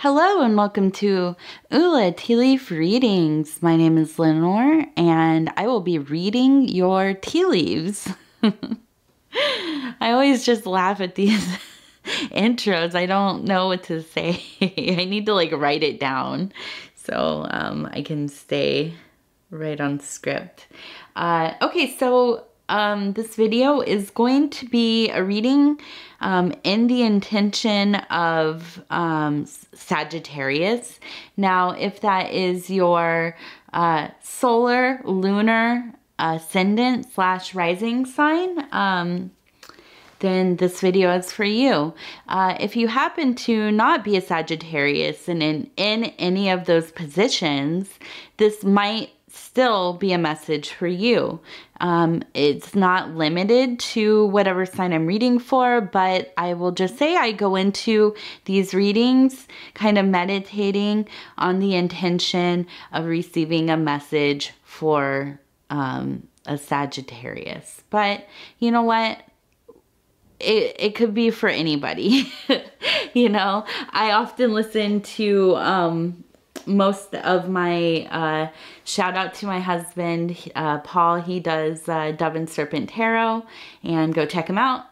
Hello and welcome to Ula Tea Leaf Readings. My name is Lenore and I will be reading your tea leaves. I always just laugh at these intros. I don't know what to say. I need to write it down so I can stay right on script. Okay, so this video is going to be a reading in the intention of Sagittarius. Now, if that is your solar, lunar, ascendant / rising sign, then this video is for you. If you happen to not be a Sagittarius and in any of those positions, this might still be a message for you. It's not limited to whatever sign I'm reading for, but I will just say I go into these readings kind of meditating on the intention of receiving a message for a Sagittarius. But you know what? It could be for anybody. You know, I often listen to most of my shout out to my husband, Paul. He does Dove and Serpent Tarot, and go check him out.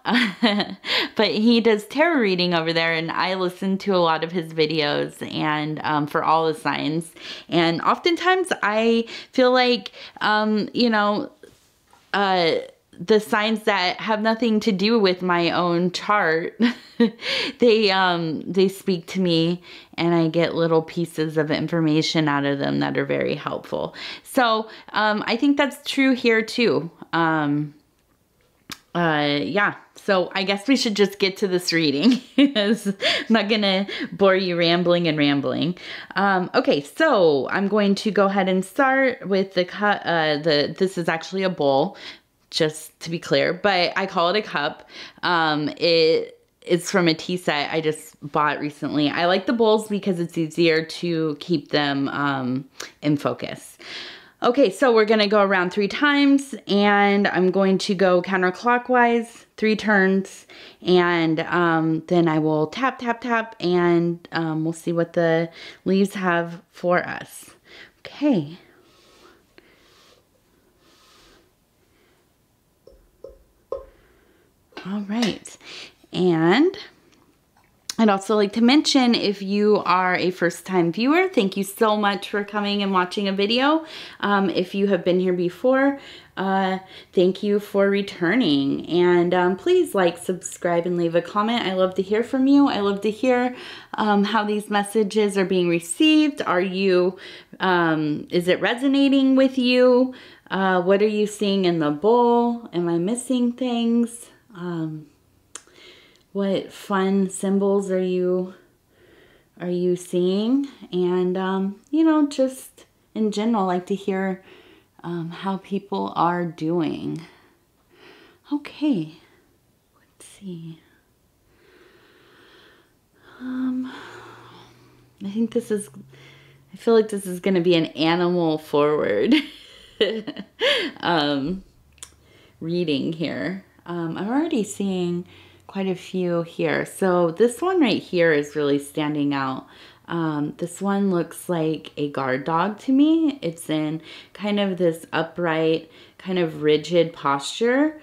But he does tarot reading over there, and I listen to a lot of his videos and for all the signs. And oftentimes I feel like you know, the signs that have nothing to do with my own chart, they speak to me, and I get little pieces of information out of them that are very helpful. So I think that's true here too. Yeah, so I guess we should just get to this reading. I'm not gonna bore you rambling. Okay, so I'm going to go ahead and start with the cup. This is actually a bowl, just to be clear, but I call it a cup. It's from a tea set I just bought recently. I like the bowls because it's easier to keep them in focus. Okay, so we're gonna go around 3 times, and I'm going to go counterclockwise 3 turns, and then I will tap, tap, tap, and we'll see what the leaves have for us. Okay. All right, and I'd also like to mention, if you are a first-time viewer, thank you so much for coming and watching a video. If you have been here before, thank you for returning. And please like, subscribe, and leave a comment. I love to hear from you. I love to hear how these messages are being received. Are you, is it resonating with you? What are you seeing in the bowl? Am I missing things? What fun symbols are you seeing? And you know, just in general, I like to hear how people are doing. Okay, let's see. I think this is, I feel like this is going to be an animal forward reading here. I'm already seeing quite a few here. So this one right here is really standing out. This one looks like a guard dog to me. It's in kind of this upright, kind of rigid posture.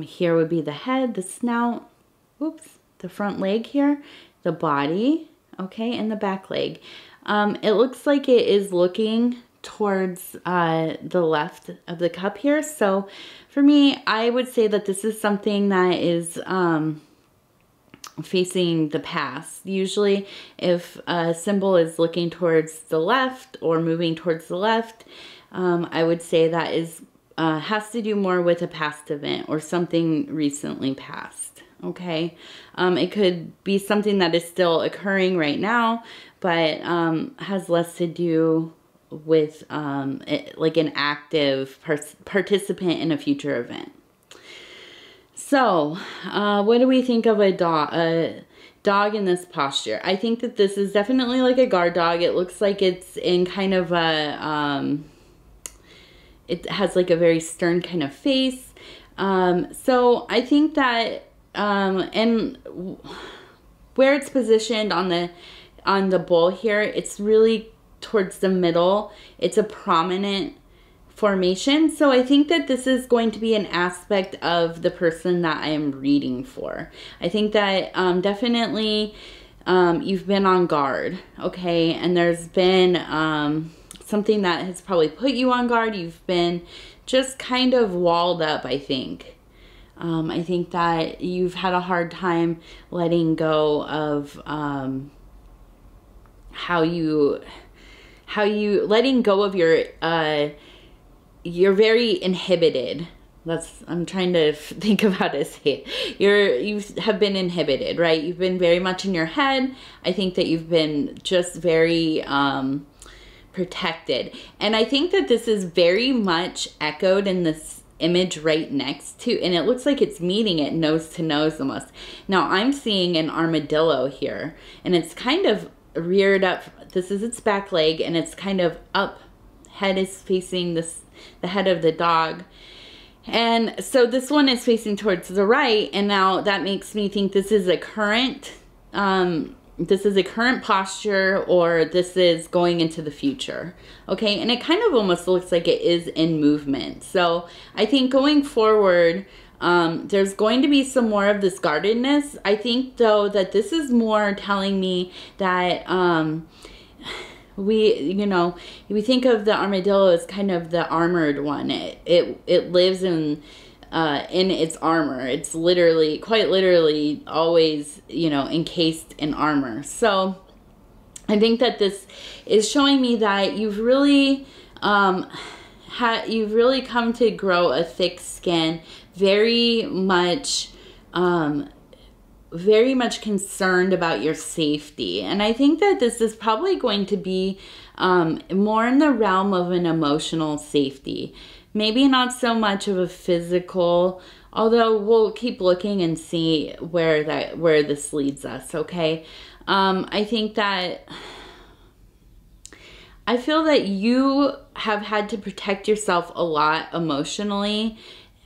Here would be the head, the snout, oops, the front leg here, the body, okay, and the back leg. It looks like it is looking towards the left of the cup here. So for me, I would say that this is something that is facing the past. Usually if a symbol is looking towards the left or moving towards the left, I would say that is has to do more with a past event or something recently passed. Okay, it could be something that is still occurring right now, but has less to do with like an active participant in a future event. So what do we think of a dog in this posture? I think that this is definitely like a guard dog. It looks like it's in kind of a it has like a very stern kind of face. So I think that and where it's positioned on the on the bull here, it's really towards the middle. It's a prominent formation. So I think that this is going to be an aspect of the person that I am reading for. I think that definitely you've been on guard, okay? And there's been something that has probably put you on guard. You've been just kind of walled up, I think. I think that you've had a hard time letting go of letting go of you're very inhibited. I'm trying to think of how to say it. You have been inhibited, right? You've been very much in your head. I think that you've been just very protected. And I think that this is very much echoed in this image right next to, and it looks like it's meeting it nose to nose almost. Now I'm seeing an armadillo here, and it's kind of reared up. This is its back leg, and it's kind of up. Head is facing the head of the dog. And so this one is facing towards the right, and now that makes me think this is a current posture, or this is going into the future. Okay, and it kind of almost looks like it is in movement. So I think going forward, there's going to be some more of this guardedness. I think though that this is more telling me that we think of the armadillo as kind of the armored one. It lives in its armor. It's quite literally always, encased in armor. So I think that this is showing me that you've really come to grow a thick skin, very much concerned about your safety. And I think that this is probably going to be more in the realm of an emotional safety. Maybe not so much of a physical, although we'll keep looking and see where this leads us, okay? I think that I feel that you have had to protect yourself a lot emotionally.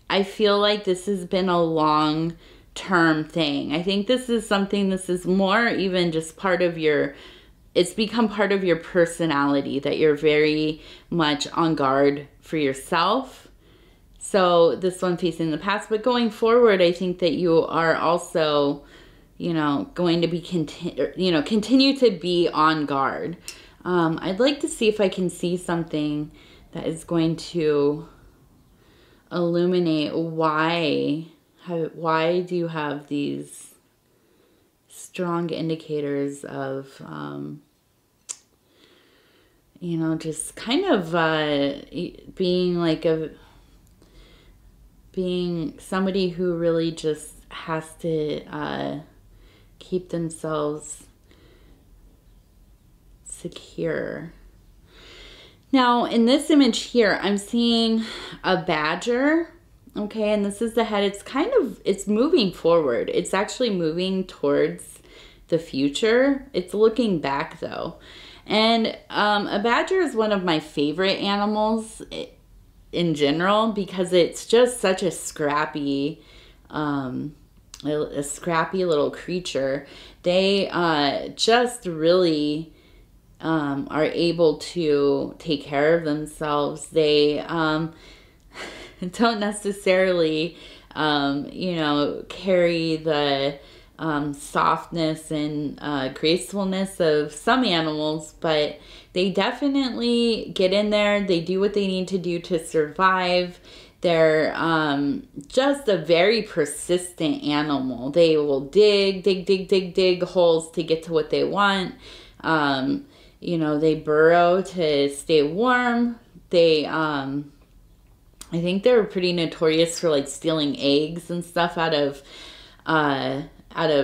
I feel like this has been a long-term thing. I think this is more even just it's become part of your personality, that you're very much on guard for yourself. So this one facing the past, but going forward, I think that you are also, going to be continue to be on guard. I'd like to see if I can see something that is going to illuminate why do you have these strong indicators of, just kind of being somebody who really just has to keep themselves secure. Now, in this image here, I'm seeing a badger. Okay, and this is the head. It's moving forward. It's actually moving towards the future. It's looking back though. And a badger is one of my favorite animals in general, because it's just such a scrappy little creature. They just really are able to take care of themselves. They don't necessarily, carry the softness and gracefulness of some animals, but they definitely get in there. They do what they need to do to survive. They're just a very persistent animal. They will dig holes to get to what they want. They burrow to stay warm. I think they're pretty notorious for stealing eggs and stuff out of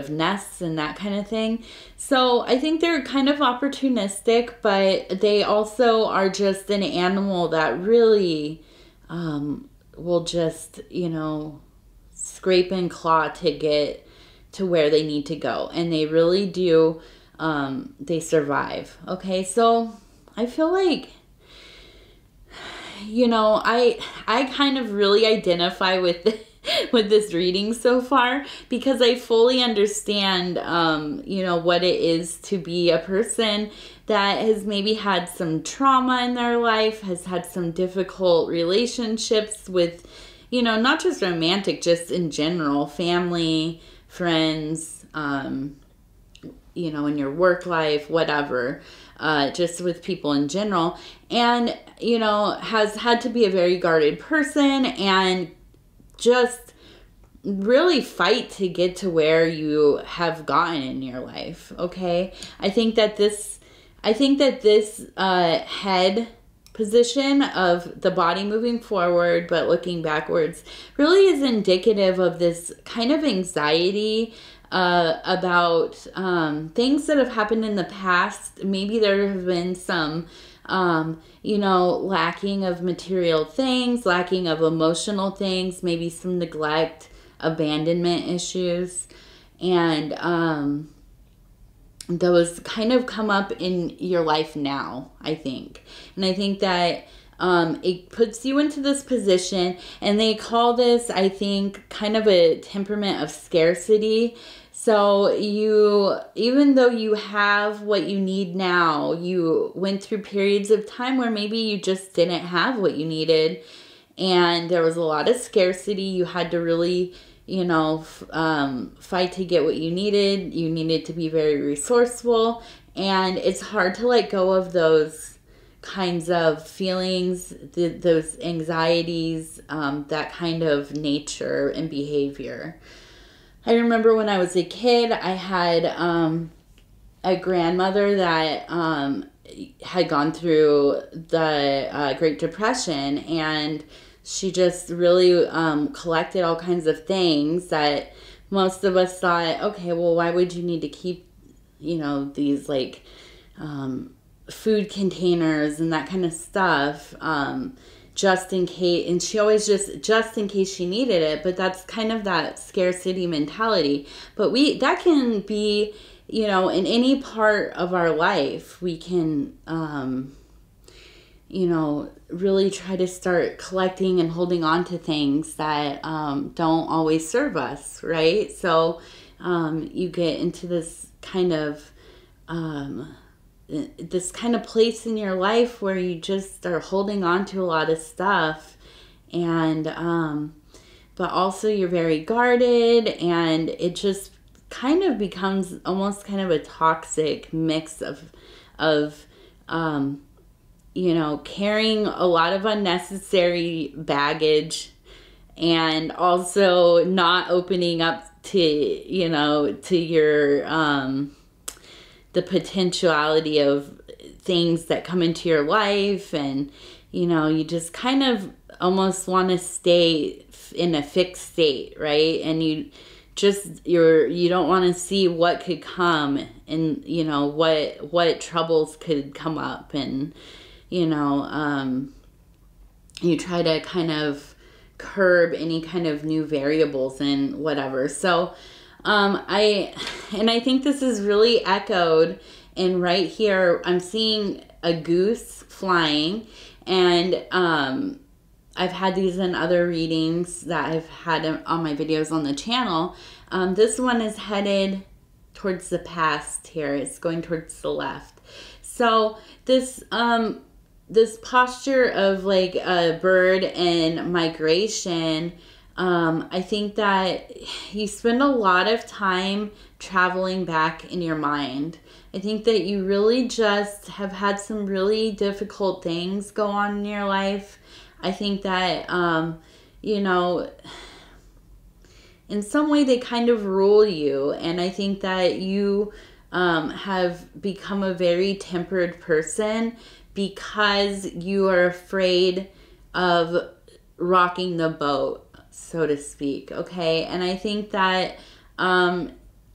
nests and that kind of thing. So I think they're kind of opportunistic, but they also are just an animal that really will just, scrape and claw to get to where they need to go. And they really do, they survive. Okay, so I feel like, I kind of really identify with with this reading so far, because I fully understand, you know, what it is to be a person that has maybe had some trauma in their life, has had some difficult relationships with, you know, not just romantic, just in general, family, friends, you know, in your work life, whatever, just with people in general. And, you know, has had to be a very guarded person and just really fight to get to where you have gotten in your life. Okay. I think that this head position of the body moving forward but looking backwards really is indicative of this kind of anxiety about things that have happened in the past. Maybe there have been some you know, lacking of material things, lacking of emotional things, maybe some neglect, abandonment issues, and those kind of come up in your life now, I think. And I think that it puts you into this position, and they call this, I think, kind of a temperament of scarcity. So you, even though you have what you need now, you went through periods of time where maybe you just didn't have what you needed, and there was a lot of scarcity. You had to really, you know, fight to get what you needed. You needed to be very resourceful, and it's hard to let go of those kinds of feelings, those anxieties, that kind of nature and behavior. I remember when I was a kid, I had a grandmother that had gone through the Great Depression, and she just really collected all kinds of things that most of us thought, okay, well, why would you need to keep, you know, these like food containers and that kind of stuff, just in case. And she always just in case she needed it. But that's kind of that scarcity mentality. But that can be, you know, in any part of our life, we can, you know, really try to start collecting and holding on to things that don't always serve us, right? So you get into this kind of place in your life where you just are holding on to a lot of stuff, and but also you're very guarded, and it just kind of becomes almost kind of a toxic mix of you know, carrying a lot of unnecessary baggage, and also not opening up to, you know, to your the potentiality of things that come into your life. And, you know, you just kind of almost want to stay in a fixed state, right? And you don't want to see what could come, and, you know, what troubles could come up, and, you know, you try to kind of curb any kind of new variables and whatever. So I think this is really echoed, and right here I'm seeing a goose flying, and I've had these in other readings that I've had on my videos on the channel. This one is headed towards the past here. It's going towards the left. So this posture of like a bird and migration, I think that you spend a lot of time traveling back in your mind. I think that you really just have had some really difficult things go on in your life. I think that, you know, in some way they kind of rule you. And I think that you have become a very tempered person because you are afraid of rocking the boat, so to speak. Okay. And I think that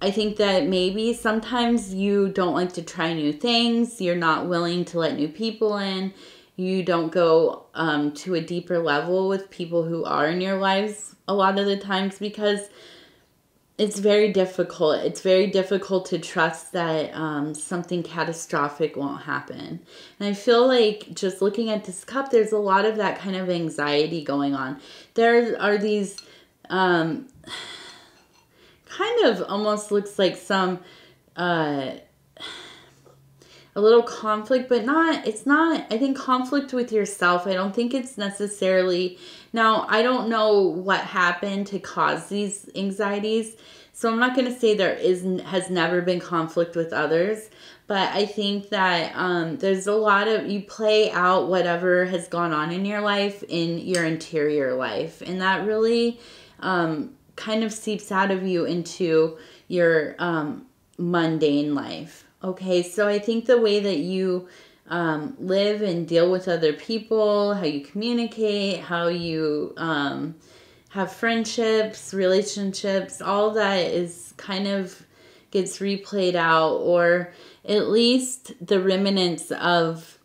maybe sometimes you don't like to try new things. You're not willing to let new people in. You don't go to a deeper level with people who are in your lives a lot of the times, because it's very difficult. It's very difficult to trust that something catastrophic won't happen. And I feel like just looking at this cup, there's a lot of that kind of anxiety going on. There are these kind of almost looks like some, a little conflict, but it's not, I think conflict with yourself. I don't think it's necessarily, now I don't know what happened to cause these anxieties. So I'm not going to say has never been conflict with others, but I think that there's a lot of, you play out whatever has gone on in your life in your interior life. And that really kind of seeps out of you into your mundane life. Okay, so I think the way that you live and deal with other people, how you communicate, how you have friendships, relationships, all that is kind of gets replayed out, or at least the remnants of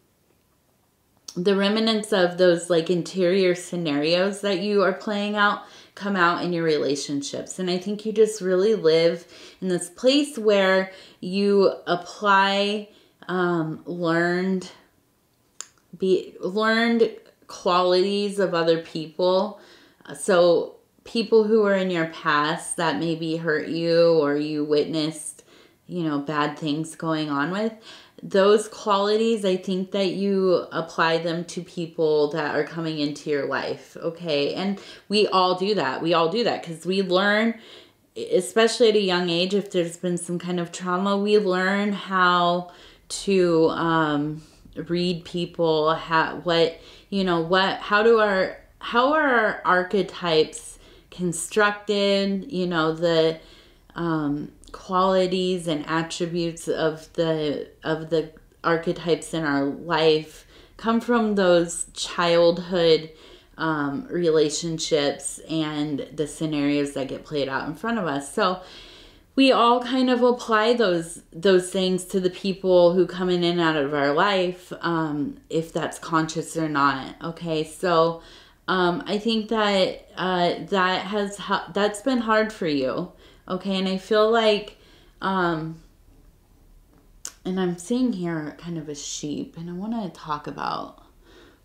those like interior scenarios that you are playing out come out in your relationships. And I think you just really live in this place where you apply learned qualities of other people. So people who are in your past that maybe hurt you, or you witnessed, bad things going on with, those qualities, I think that you apply them to people that are coming into your life, okay? And we all do that. We all do that because we learn, especially at a young age, if there's been some kind of trauma, we learn how to read people, how are our archetypes constructed, the qualities and attributes of the archetypes in our life come from those childhood relationships and the scenarios that get played out in front of us. So we all kind of apply those things to the people who come in and out of our life, if that's conscious or not. Okay, so I think that that's been hard for you. Okay, and I feel like, and I'm seeing here kind of a sheep, and I want to talk about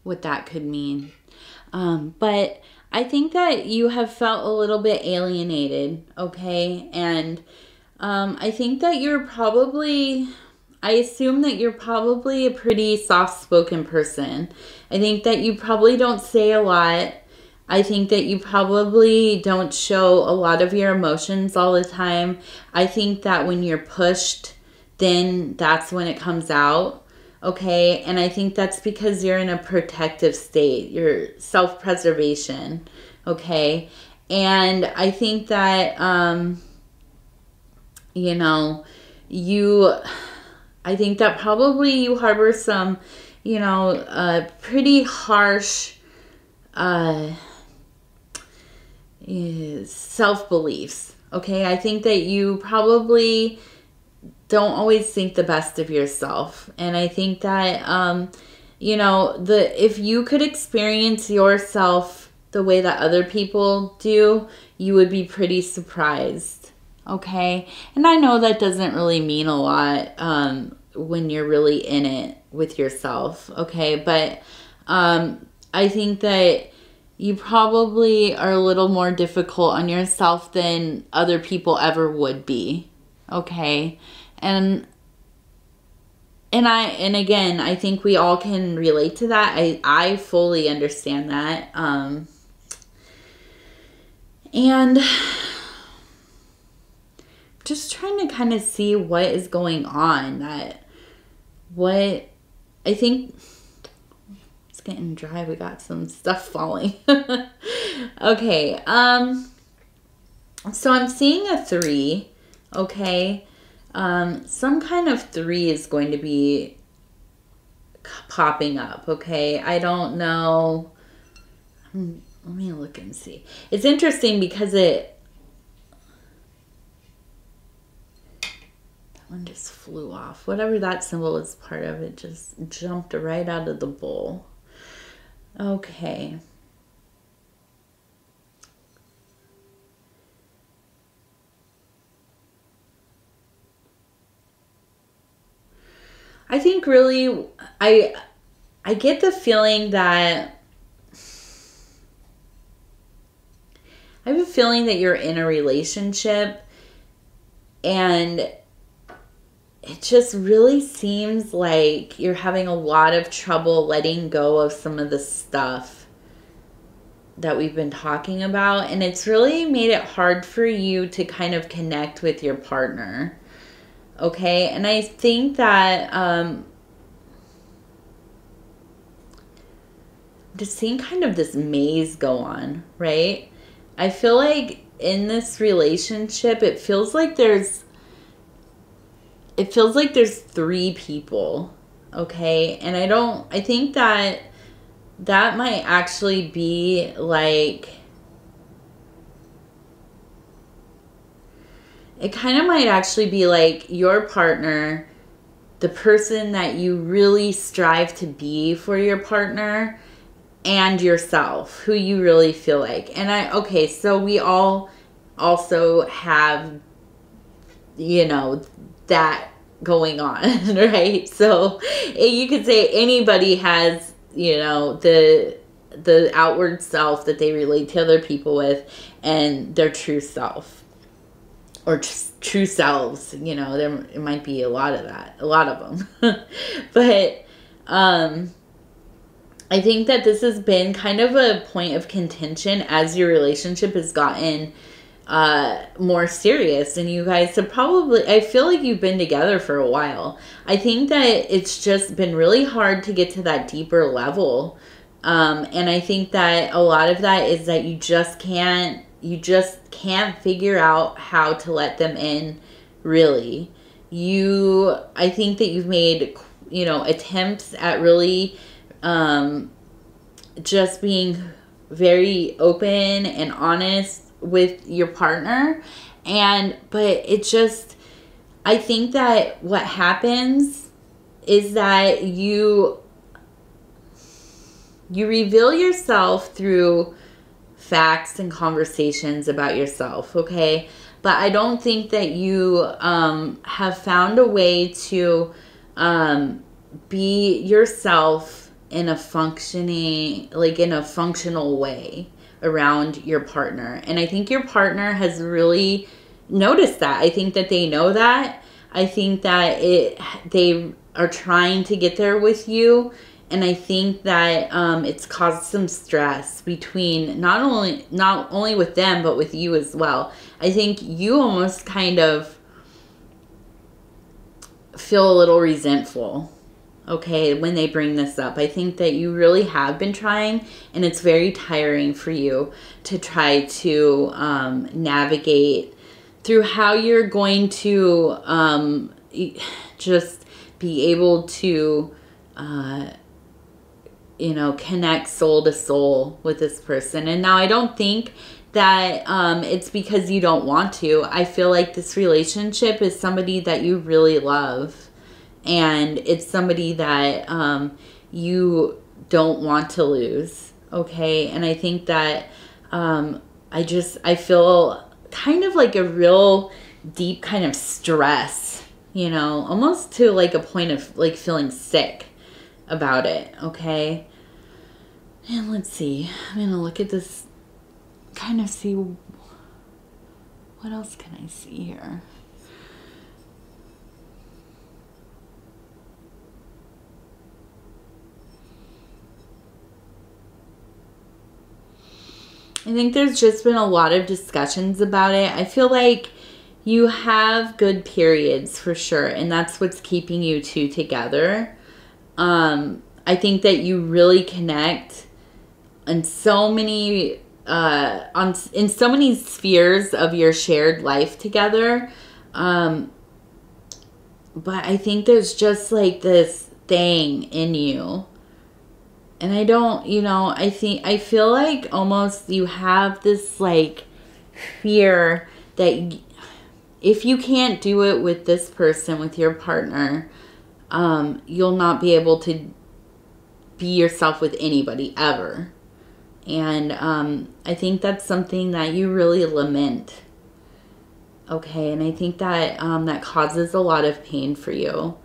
what that could mean. But I think that you have felt a little bit alienated, okay? And I think that I assume that you're probably a pretty soft-spoken person. I think that you probably don't say a lot. I think that you probably don't show a lot of your emotions all the time. I think that when you're pushed, then that's when it comes out, okay? And I think that's because you're in a protective state, your self-preservation, okay? And I think that, I think that probably you harbor some, pretty harsh self-beliefs, okay? I think that you probably don't always think the best of yourself. And I think that, if you could experience yourself the way that other people do, you would be pretty surprised, okay? And I know that doesn't really mean a lot when you're really in it with yourself, okay? But I think that you probably are a little more difficult on yourself than other people ever would be, okay? And again, I think we all can relate to that. I fully understand that. And just trying to kind of see what is going on. I think it's getting dry. We got some stuff falling. Okay. So I'm seeing a 3. Okay. Some kind of 3 is going to be popping up, okay? I don't know. Let me look and see. It's interesting because that one just flew off. Whatever that symbol is part of, it just jumped right out of the bowl. Okay. I think really, I get the feeling that I have a feeling that you're in a relationship and it just really seems like you're having a lot of trouble letting go of some of the stuff that we've been talking about. And it's really made it hard for you to kind of connect with your partner. Okay? And I think that just seeing kind of this maze go on, right? I feel like in this relationship, it feels like there's 3 people, okay? And I think that might actually be like, it kind of might actually be like your partner, the person that you really strive to be for your partner, and yourself, who you really feel like. And okay, so we all also have, you know, that going on, right? So you could say anybody has, you know, the outward self that they relate to other people with, and their true self, or true selves, you know. It might be a lot of them. But I think that this has been kind of a point of contention as your relationship has gotten more serious, and you guys have probably, I feel like you've been together for a while. I think that it's just been really hard to get to that deeper level. And I think that a lot of that is that you just can't figure out how to let them in, really. I think that you've made, you know, attempts at really just being very open and honest with your partner, but it just, I think that what happens is that you reveal yourself through facts and conversations about yourself, okay? But I don't think that you have found a way to be yourself in a functional way around your partner. And I think your partner has really noticed that. I think that they know that. I think that they are trying to get there with you. And I think that it's caused some stress between not only with them, but with you as well. I think you almost kind of feel a little resentful, okay, when they bring this up. I think that you really have been trying, and it's very tiring for you to try to navigate through how you're going to just be able to, you know, connect soul to soul with this person. And now I don't think that it's because you don't want to. I feel like this relationship is somebody that you really love. And it's somebody that you don't want to lose, okay? And I think that I feel kind of like a real deep kind of stress, you know, almost to like a point of like feeling sick about it, okay? And let's see. I'm going to look at this, kind of see what else can I see here. I think there's just been a lot of discussions about it. I feel like you have good periods for sure, and that's what's keeping you two together. I think that you really connect in so many in so many spheres of your shared life together. But I think there's just like this thing in you. And I don't, you know, I feel like almost you have this like fear that if you can't do it with this person, with your partner, you'll not be able to be yourself with anybody ever. And I think that's something that you really lament. Okay, and I think that that causes a lot of pain for you.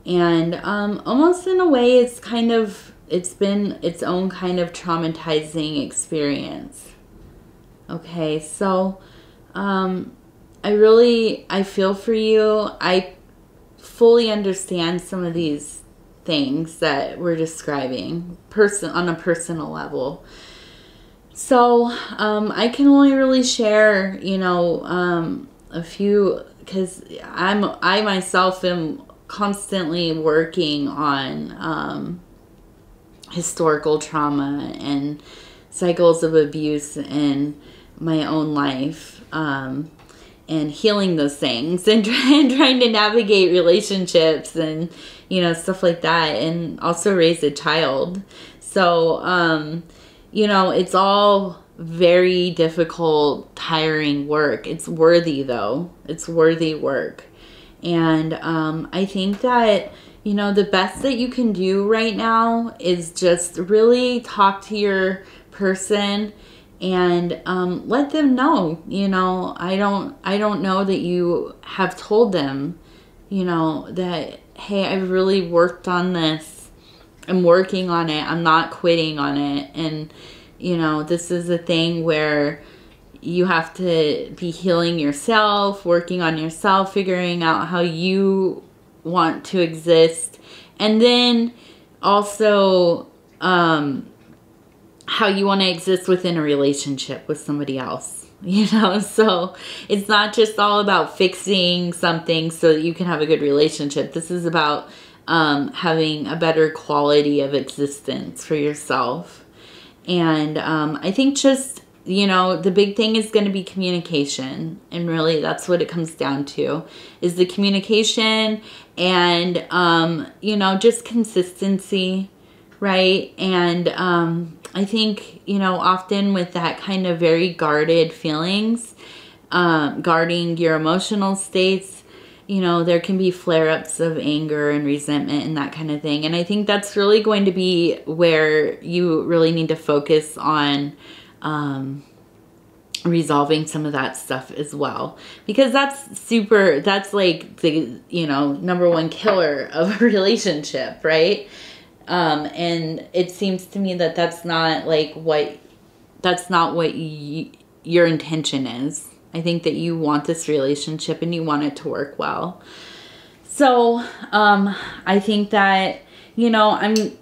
And almost in a way, it's been its own kind of traumatizing experience. Okay, so I feel for you. I fully understand some of these things that we're describing on a personal level. So I can only really share, you know, a few, because I myself am constantly working on historical trauma and cycles of abuse in my own life, and healing those things and trying to navigate relationships and, you know, stuff like that, and also raise a child. So, you know, it's all very difficult, tiring work. It's worthy, though. It's worthy work. And I think that, you know, the best that you can do right now is just really talk to your person and let them know, you know, I don't know that you have told them, you know, that, hey, I've really worked on this. I'm working on it. I'm not quitting on it. And, you know, this is a thing where you have to be healing yourself, working on yourself, figuring out how you want to exist. And then also how you want to exist within a relationship with somebody else. You know, so it's not just all about fixing something so that you can have a good relationship. This is about having a better quality of existence for yourself. And I think just, you know, the big thing is going to be communication. And really that's what it comes down to, is the communication and, you know, just consistency, right? And I think, you know, often with that kind of very guarded feelings, guarding your emotional states, you know, there can be flare-ups of anger and resentment and that kind of thing. And I think that's really going to be where you really need to focus on resolving some of that stuff as well. Because that's like the, you know, number 1 killer of a relationship, right? And it seems to me that that's not what your intention is. I think that you want this relationship and you want it to work well. So, I think that, you know,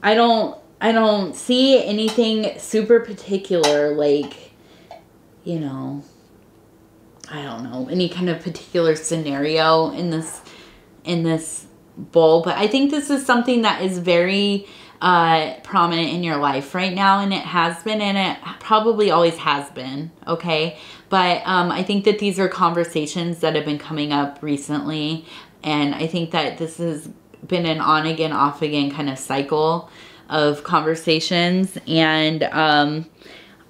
I don't see anything super particular, like, you know, I don't know, any kind of particular scenario in this bowl, but I think this is something that is very prominent in your life right now, and it has been, and it probably always has been, okay? But I think that these are conversations that have been coming up recently, and I think that this has been an on again, off again kind of cycle of conversations. And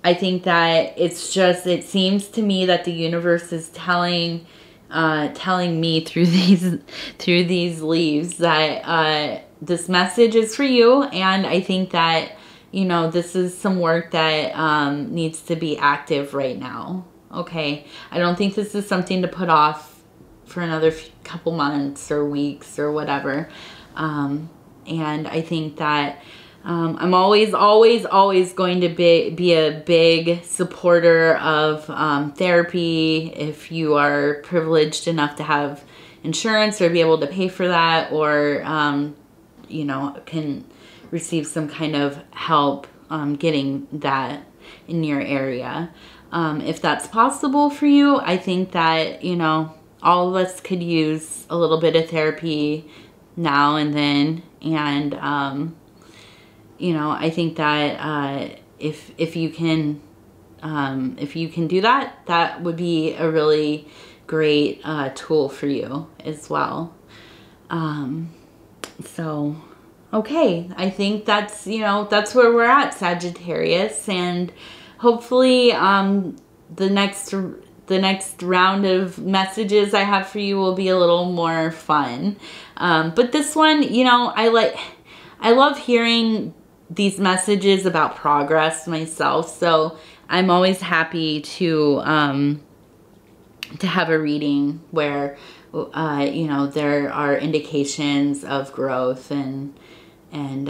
I think that it's just, it seems to me that the universe is telling me through these leaves that this message is for you. And I think that, you know, this is some work that needs to be active right now. Okay, I don't think this is something to put off for another couple months or weeks or whatever. And I think that I'm always going to be a big supporter of therapy if you are privileged enough to have insurance or be able to pay for that, or you know, can receive some kind of help getting that in your area. If that's possible for you, I think that, you know, all of us could use a little bit of therapy now and then. And you know, I think that if you can do that, that would be a really great tool for you as well. So, okay, I think that's, you know, that's where we're at, Sagittarius, and hopefully the next round of messages I have for you will be a little more fun. But this one, you know, I love hearing these messages about progress myself, so I'm always happy to have a reading where you know, there are indications of growth and and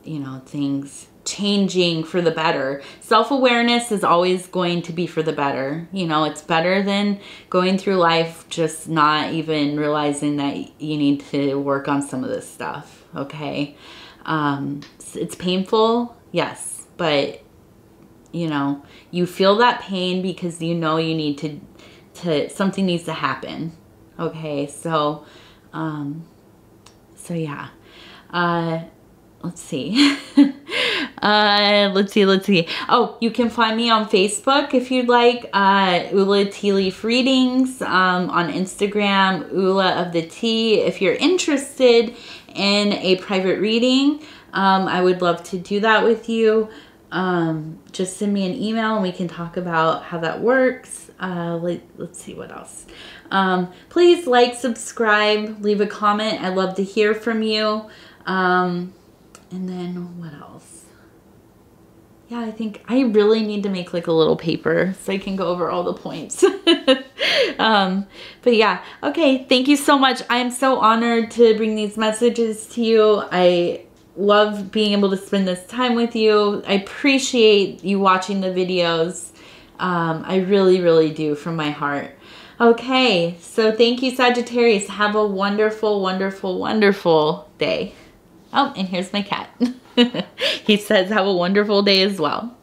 you know, things changing for the better. Self-awareness is always going to be for the better. You know, it's better than going through life just not even realizing that you need to work on some of this stuff, okay? It's painful, yes, but you know, you feel that pain because you know you need to something needs to happen, okay? So yeah. Let's see. Let's see. Oh, you can find me on Facebook if you'd like. Ula Tea Leaf Readings. On Instagram, Ula of the Tea. If you're interested in a private reading, I would love to do that with you. Just send me an email and we can talk about how that works. Let's see what else. Please like, subscribe, leave a comment. I'd love to hear from you. And then what else? Yeah, I think I really need to make like a little paper so I can go over all the points. But yeah, okay. Thank you so much. I am so honored to bring these messages to you. I love being able to spend this time with you. I appreciate you watching the videos. I really, really do from my heart. Okay, so thank you, Sagittarius. Have a wonderful, wonderful, wonderful day. Oh, and here's my cat. He says have a wonderful day as well.